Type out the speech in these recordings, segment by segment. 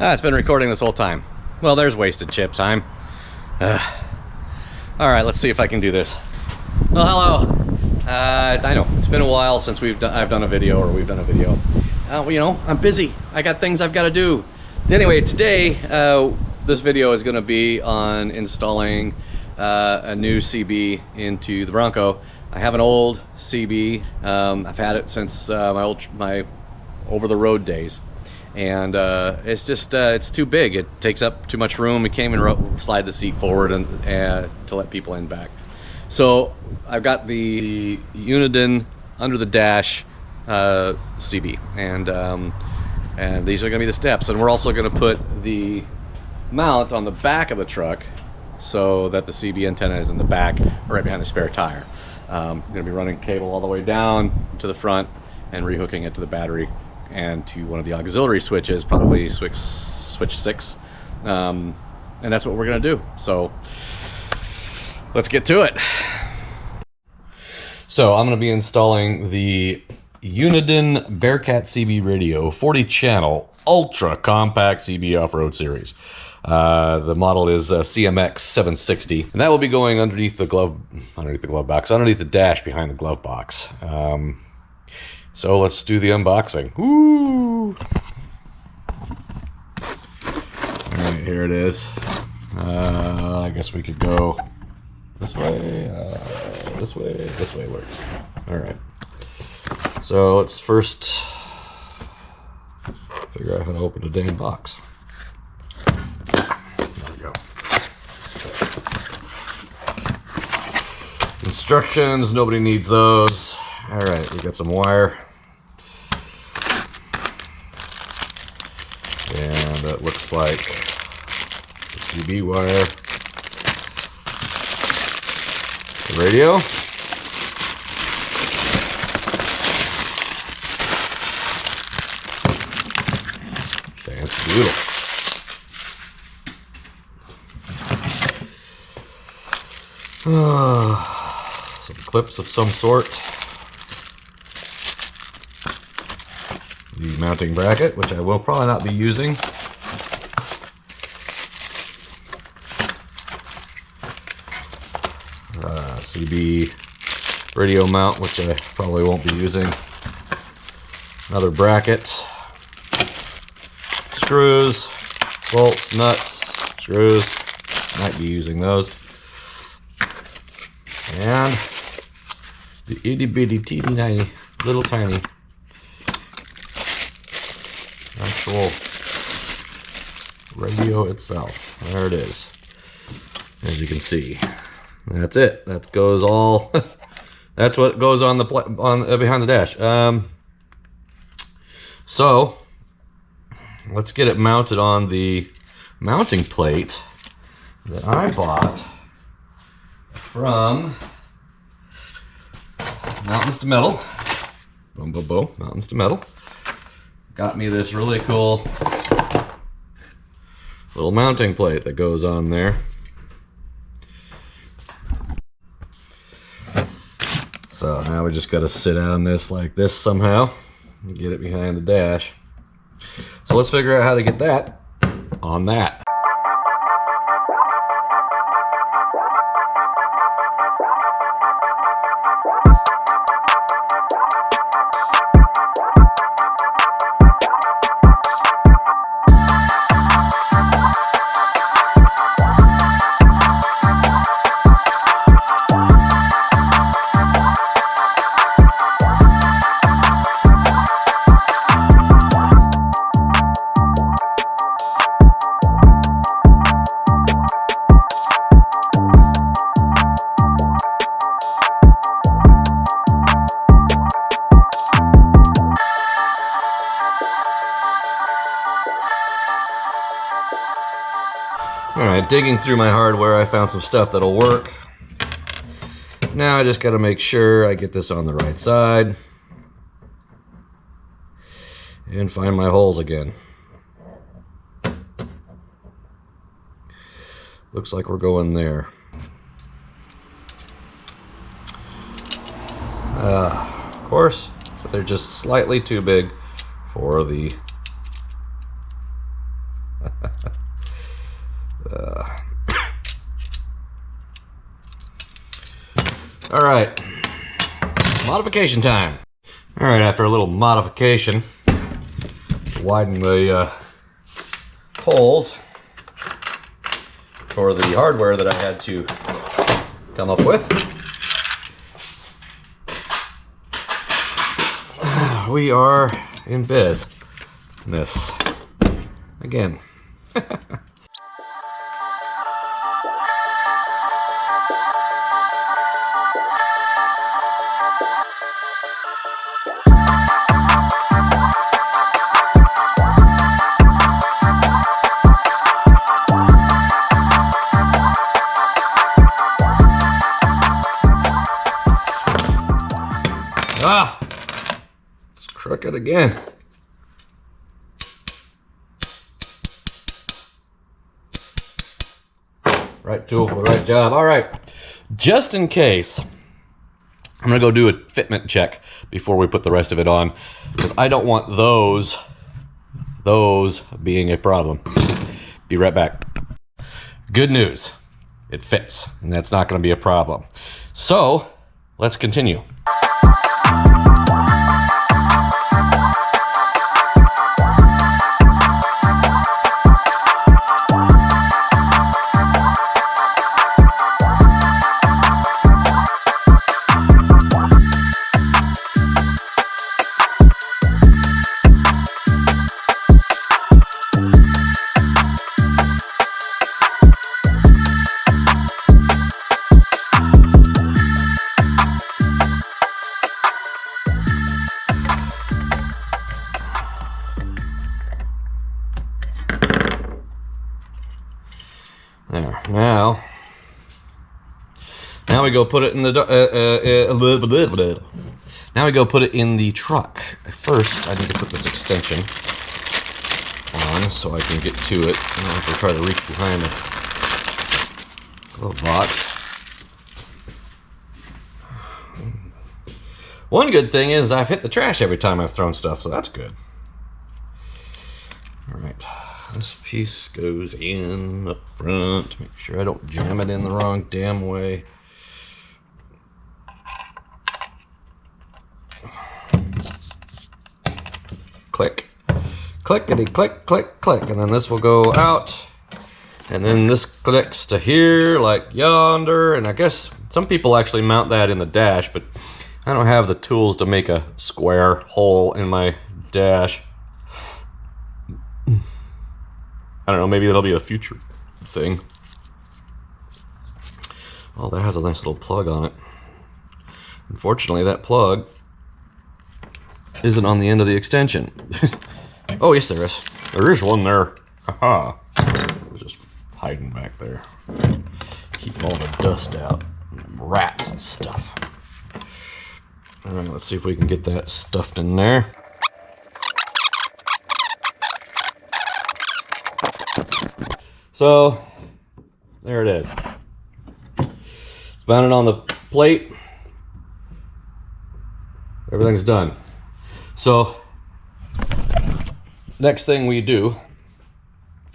It's been recording this whole time. Well, there's wasted chip time. Alright, let's see if I can do this. Well, hello. I know, it's been a while since I've done a video, or we've done a video. You know, I'm busy. I got things I've got to do. Anyway, today, this video is going to be on installing a new CB into the Bronco. I have an old CB. I've had it since my over-the-road days. And it's just it's too big. It takes up too much room. It can't even slide the seat forward and to let people in back. So I've got the Uniden under the dash CB, and these are going to be the steps. And we're also going to put the mount on the back of the truck so that the CB antenna is in the back, right behind the spare tire. I'm going to be running cable all the way down to the front and rehooking it to the battery and to one of the auxiliary switches, probably switch 6, and that's what we're gonna do. So let's get to it. So I'm gonna be installing the Uniden Bearcat CB radio 40 channel ultra compact CB off-road series. The model is CMX 760, and that will be going underneath the dash behind the glove box. So let's do the unboxing. Woo! Alright, here it is. I guess we could go this way, this way works. Alright. So let's first figure out how to open the dang box. There we go. Instructions, nobody needs those. Alright, we got some wire. And that looks like the CB wire. The radio. Fancy doodle. Some clips of some sort. The mounting bracket, which I will probably not be using. CB radio mount, which I probably won't be using. Another bracket. Screws, bolts, nuts, screws. Might be using those. And the itty bitty teeny tiny, little tiny actual radio itself. There it is. As you can see, that's it. That goes all. That's what goes on the behind the dash. So let's get it mounted on the mounting plate that I bought from Mountains to Metal. Boom, boom, boom. Mountains to Metal. Got me this really cool little mounting plate that goes on there. So now we just got to sit on this like this somehow and get it behind the dash. So let's figure out how to get that on that. Alright, digging through my hardware, I found some stuff that'll work. Now I just gotta make sure I get this on the right side. And find my holes again. Looks like we're going there. Of course, but they're just slightly too big for the All right, modification time. All right, after a little modification, widen the holes for the hardware that I had to come up with. We are in business again. Ah, it's crooked again. Right tool for the right job. All right, just in case, I'm gonna go do a fitment check before we put the rest of it on, because I don't want those being a problem. Be right back. Good news, it fits, and that's not gonna be a problem. So, let's continue. There. Now we go put it in the now we go put it in the truck. First, I need to put this extension on so I can get to it. I don't have to try to reach behind the glove box. One good thing is I've hit the trash every time I've thrown stuff, so that's good. All right. This piece goes in up front. Make sure I don't jam it in the wrong damn way. Click. Clickety click, click, click. And then this will go out. And then this clicks to here, like yonder. And I guess some people actually mount that in the dash, but I don't have the tools to make a square hole in my dash. I don't know, maybe that'll be a future thing. Oh, that has a nice little plug on it. Unfortunately, that plug isn't on the end of the extension. Oh, yes, there is. There is one there. Haha. It was just hiding back there. Keep all the dust out. Rats and stuff. All right, let's see if we can get that stuffed in there. So, there it is. It's mounted on the plate. Everything's done. So, next thing we do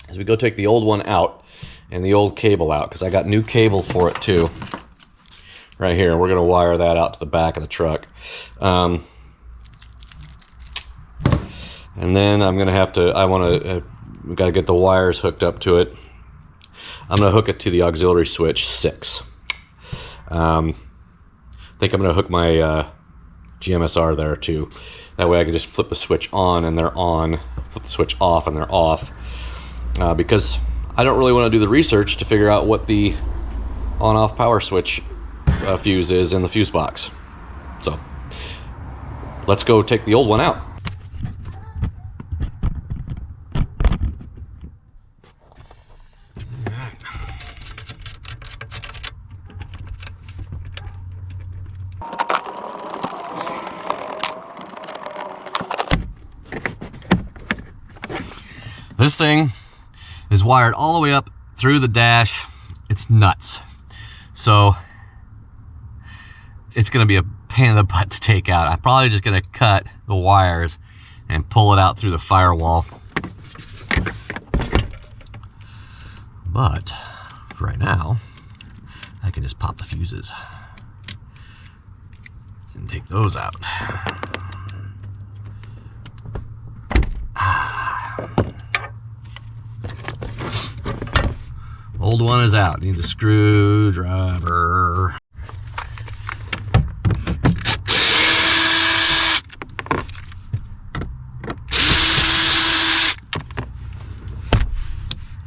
is we go take the old one out and the old cable out, because I got new cable for it too. Right here. We're going to wire that out to the back of the truck. And then I'm going to have to, we've got to get the wires hooked up to it. I'm going to hook it to the auxiliary switch 6. I think I'm going to hook my GMSR there too. That way I can just flip the switch on and they're on, flip the switch off and they're off. Because I don't really want to do the research to figure out what the on-off power switch fuse is in the fuse box. So let's go take the old one out. This thing is wired all the way up through the dash. It's nuts. So it's gonna be a pain in the butt to take out. I'm probably just gonna cut the wires and pull it out through the firewall. But right now, I can just pop the fuses. take those out. Old one is out. Need a screwdriver.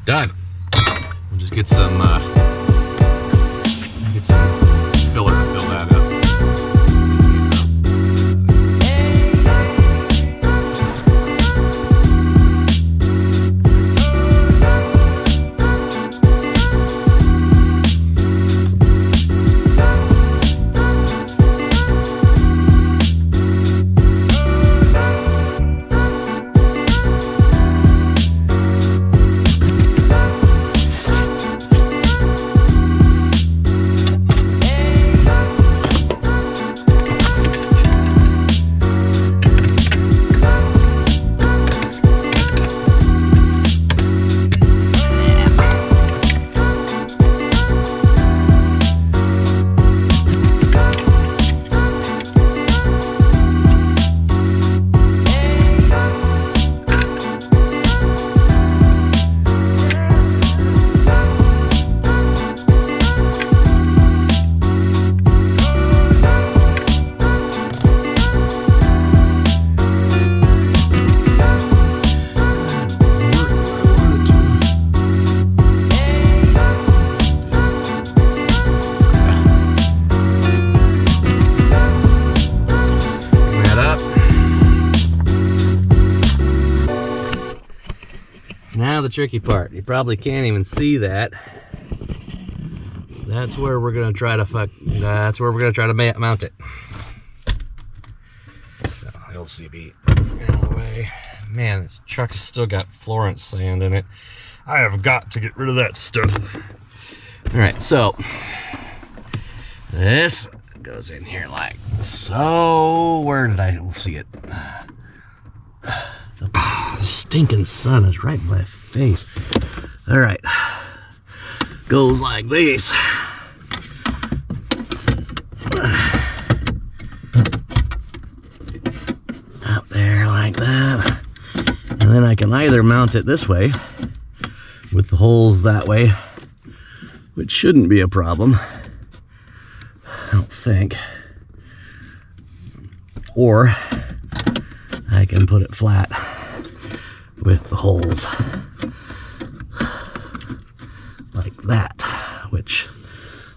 Done. We'll just get some filler to fill that up. Now the tricky part, you probably can't even see that. That's where we're gonna try to mount it. So, the old CB out of the way. Man, this truck has still got Florence sand in it. I have got to get rid of that stuff. All right, so this goes in here like so. Where did I see it? The stinking sun is right in my face. All right, goes like this. Up there like that. And then I can either mount it this way with the holes that way, which shouldn't be a problem, I don't think. Or I can put it flat with the holes like that, which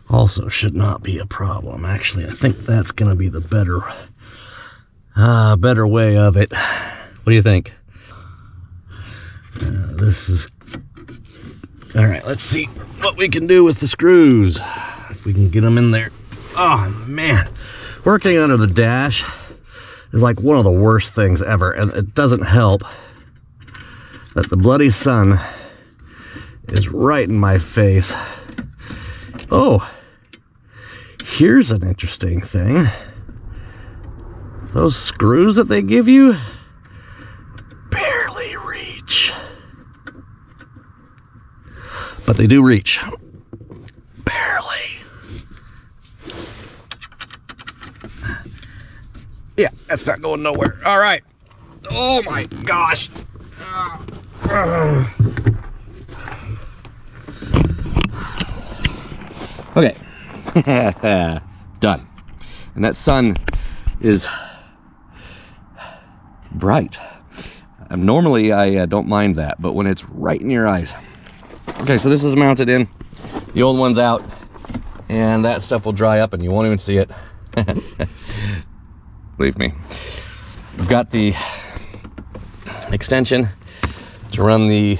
also should not be a problem. Actually, I think that's gonna be the better way of it. What do you think? This is all right. Let's see what we can do with the screws, if we can get them in there. Oh man, working under the dash is like one of the worst things ever, and it doesn't help that the bloody sun is right in my face. Oh, here's an interesting thing. Those screws that they give you barely reach. But they do reach. Barely. Yeah, that's not going nowhere. All right. Oh my gosh. Okay. Done. And that sun is bright. Normally I don't mind that, but when it's right in your eyes. Okay, so this is mounted in. The old one's out, and that stuff will dry up and you won't even see it. Believe me. We've got the extension to run the...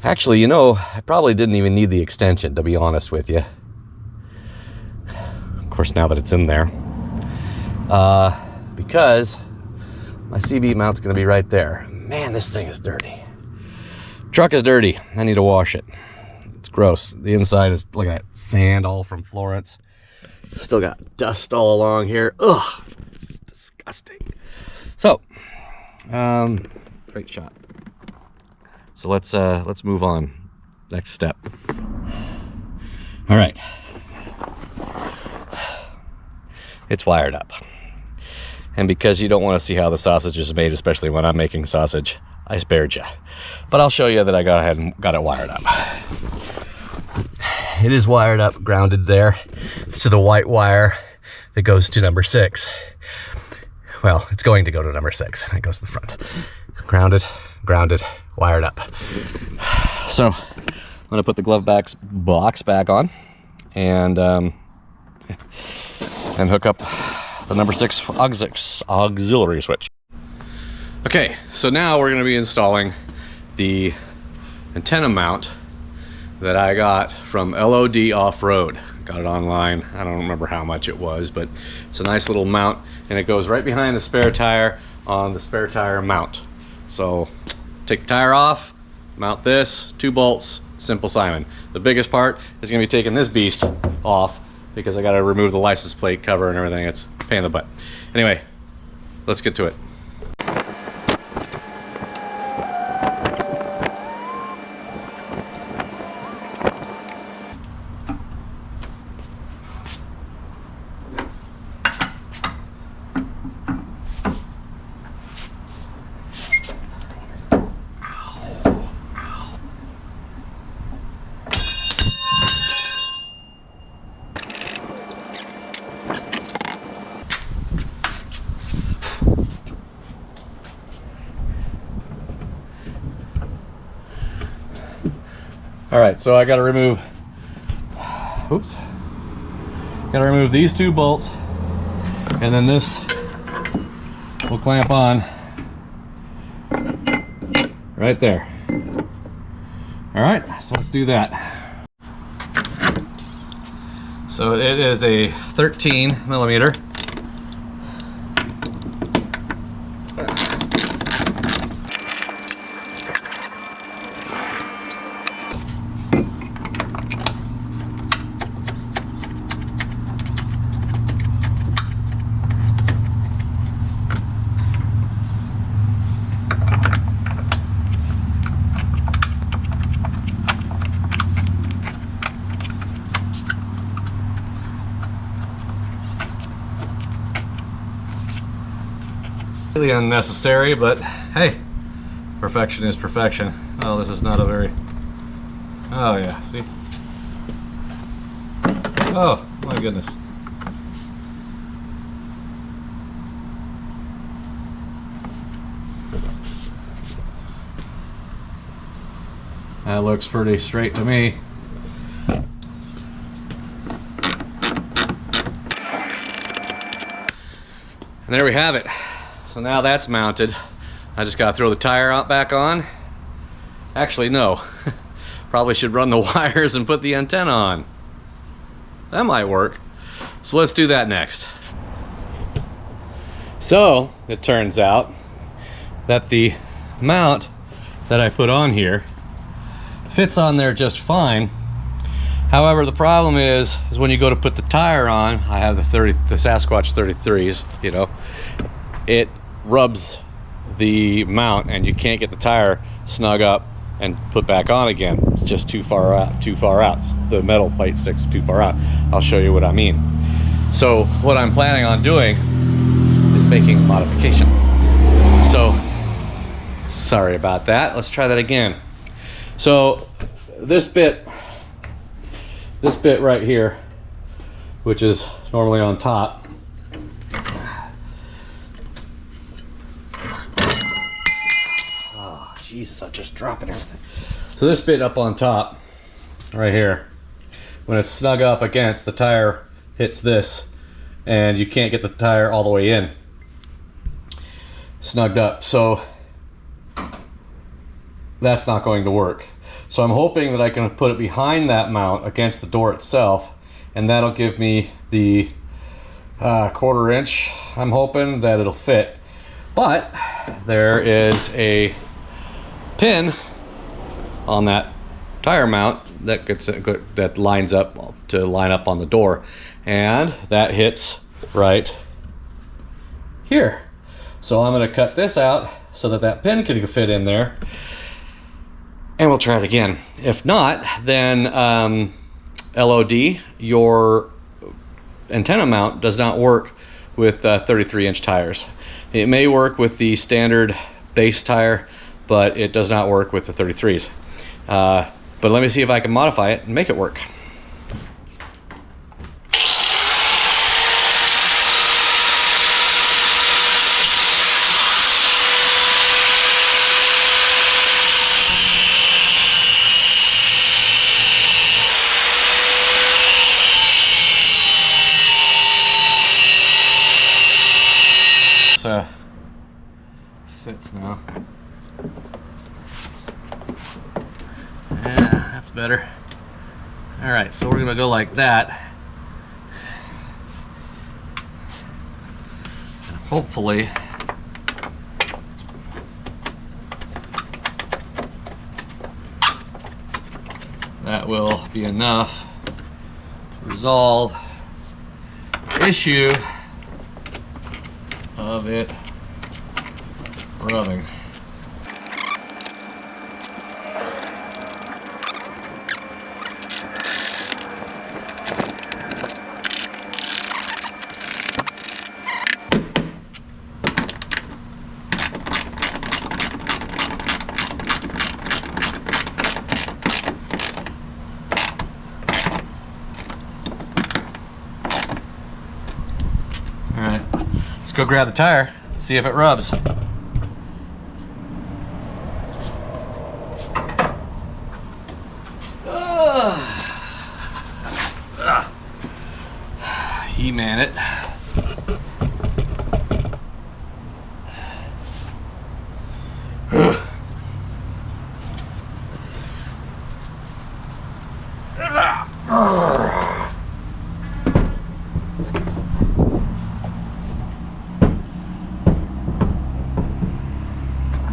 Actually, you know, I probably didn't even need the extension, to be honest with you. Of course, now that it's in there. Because my CB mount's gonna be right there. Man, this thing is dirty. Truck is dirty. I need to wash it. It's gross. The inside is, look at that, sand all from Florence. Still got dust all along here. Ugh, disgusting. So, great shot. So let's move on. Next step. All right. it's wired up. And because you don't want to see how the sausage is made, especially when I'm making sausage, I spared you. But I'll show you that I got ahead and got it wired up. It is wired up, grounded there. It's to the white wire that goes to number 6. Well, it's going to go to number 6. It goes to the front. Grounded, wired up. So I'm gonna put the glove box back on and hook up the number 6 auxiliary switch. Okay, so now we're gonna be installing the antenna mount that I got from LOD Off-Road. Got it online. I don't remember how much it was, but it's a nice little mount, and it goes right behind the spare tire on the spare tire mount. So take the tire off, mount this, 2 bolts, simple Simon. The biggest part is gonna be taking this beast off because I gotta remove the license plate cover and everything. It's a pain in the butt. Anyway, let's get to it. All right, so I got to remove, these 2 bolts, and then this will clamp on right there. All right, so let's do that. So it is a 13 millimeter. Really unnecessary, but hey, perfection is perfection. Oh, this is not a very, oh yeah, see? Oh my goodness. That looks pretty straight to me. And there we have it. So now that's mounted. I just gotta throw the tire out back on. Actually, no. Probably should run the wires and put the antenna on. That might work. So let's do that next. So it turns out that the mount that I put on here fits on there just fine. However, the problem is when you go to put the tire on, I have the Sasquatch 33s, you know, it rubs the mount and you can't get the tire snug up and put back on again. It's just too far out. The metal plate sticks too far out. I'll show you what I mean. So what I'm planning on doing is making a modification. So sorry about that. Let's try that again. So this bit right here, which is normally on top, Jesus, I'm just dropping everything. So this bit up on top, right here, when it's snug up against, the tire hits this, and you can't get the tire all the way in, snugged up. So that's not going to work. So I'm hoping that I can put it behind that mount against the door itself, and that'll give me the 1/4 inch. I'm hoping that it'll fit. But there is a pin on that tire mount that lines up to line up on the door, and that hits right here. So I'm going to cut this out so that that pin can fit in there, and we'll try it again. If not, then LOD, your antenna mount does not work with 33-inch tires. It may work with the standard base tire, but it does not work with the 33s. But let me see if I can modify it and make it work. Fits now. Yeah, that's better. All right, so we're gonna go like that. And hopefully that will be enough to resolve the issue of it rubbing. All right, let's go grab the tire, see if it rubs. He-man it.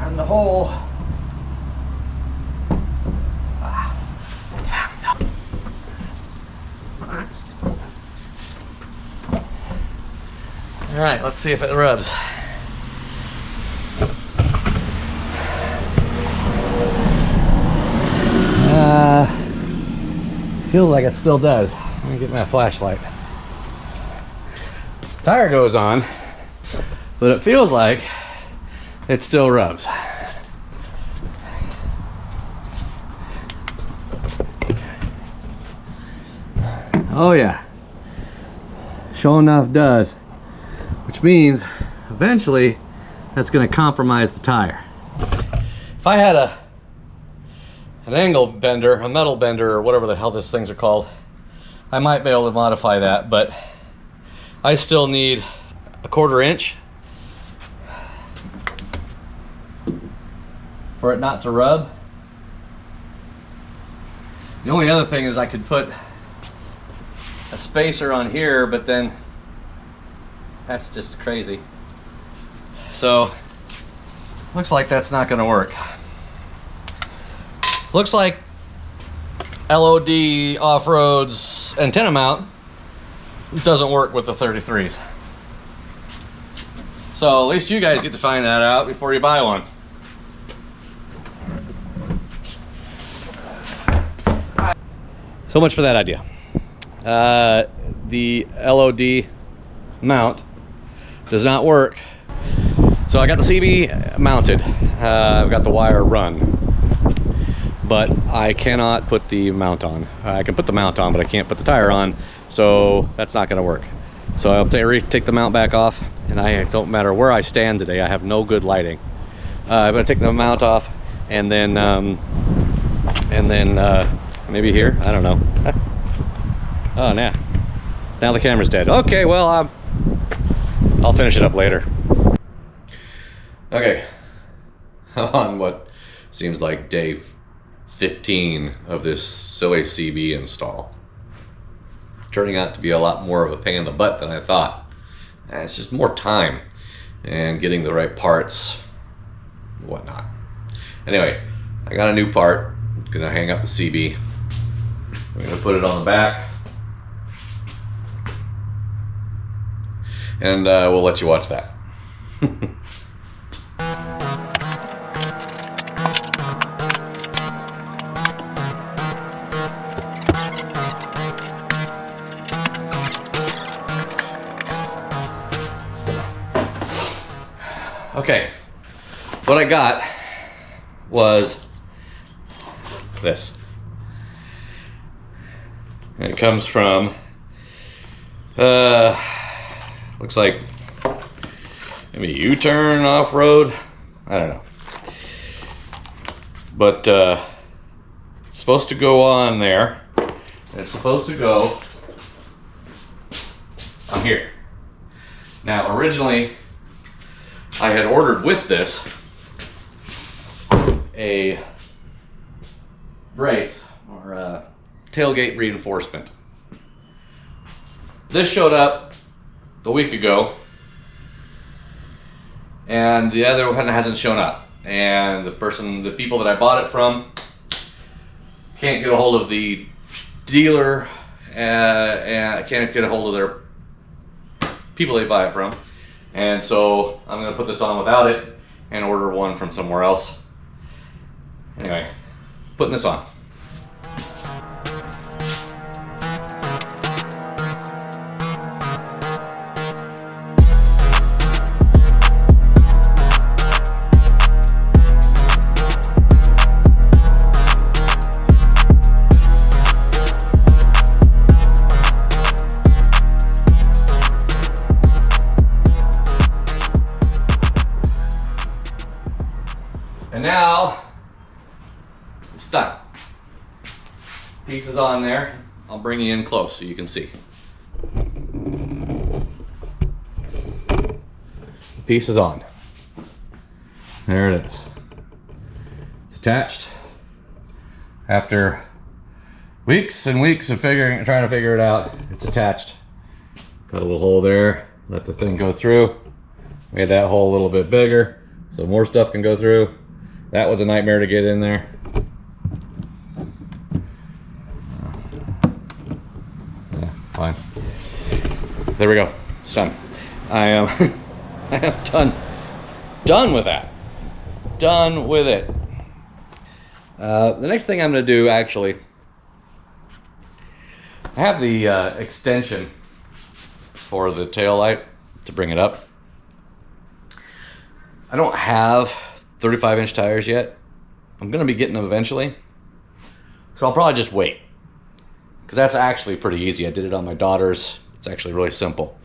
And the hole. All right, let's see if it rubs. Feels like it still does. Let me get my flashlight. Tire goes on, but it feels like it still rubs. Oh yeah, sure enough does. Which means eventually that's going to compromise the tire. If I had an angle bender, a metal bender, or whatever the hell these things are called, I might be able to modify that, but I still need a 1/4 inch for it not to rub. The only other thing is I could put a spacer on here, but then that's just crazy. So looks like that's not going to work. Looks like LOD Off-Road's antenna mount doesn't work with the 33s. So at least you guys get to find that out before you buy one. So much for that idea. The LOD mount does not work. So I got the CB mounted. I've got the wire run, but I cannot put the mount on. I can put the mount on, but I can't put the tire on, so that's not going to work. So I'll take the mount back off, and I don't matter where I stand today, I have no good lighting. I'm going to take the mount off, and then maybe here, I don't know. Oh, now the camera's dead. Okay, well, I'll finish it up later. Okay, on what seems like day 15 of this silly CB install. It's turning out to be a lot more of a pain in the butt than I thought. And it's just more time and getting the right parts and whatnot. Anyway, I got a new part. I'm gonna hang up the CB. I'm gonna put it on the back. And we'll let you watch that. Okay, what I got was this. And it comes from, looks like maybe a U-turn off-road. I don't know. But it's supposed to go on there. And it's supposed to go on here. Now, originally, I had ordered with this a brace or a tailgate reinforcement. This showed up a week ago, and the other one hasn't shown up. And the people that I bought it from can't get a hold of the dealer, and can't get a hold of their people they buy it from. And so I'm gonna put this on without it and order one from somewhere else. Anyway, putting this on. And now it's done. Piece is on there. I'll bring you in close so you can see. Piece is on. There it is. It's attached. After weeks and weeks of trying to figure it out, it's attached. Got a little hole there. Let the thing go through. Made that hole a little bit bigger so more stuff can go through. That was a nightmare to get in there. Yeah, fine. There we go. It's done. I am I am done with that. Done with it. The next thing I'm going to do, actually, I have the extension for the tail light to bring it up. I don't have 35-inch tires yet. I'm gonna be getting them eventually, so I'll probably just wait, because that's actually pretty easy. I did it on my daughter's. It's actually really simple.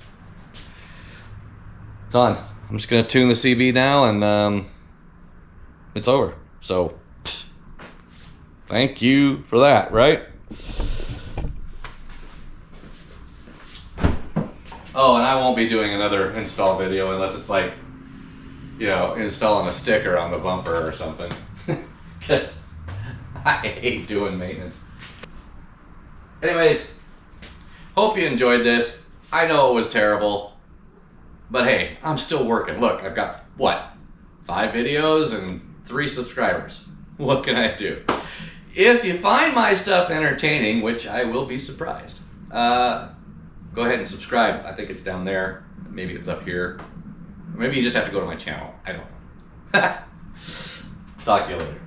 It's on. I'm just gonna tune the CB now, and it's over. So thank you for that, right? Oh, and I won't be doing another install video unless it's like, you know, installing a sticker on the bumper or something. Because I hate doing maintenance. Anyways, hope you enjoyed this. I know it was terrible, but hey, I'm still working. Look, I've got, what, 5 videos and 3 subscribers. What can I do? If you find my stuff entertaining, which I will be surprised, go ahead and subscribe. I think it's down there. Maybe it's up here. Maybe you just have to go to my channel. I don't know. Talk to you later.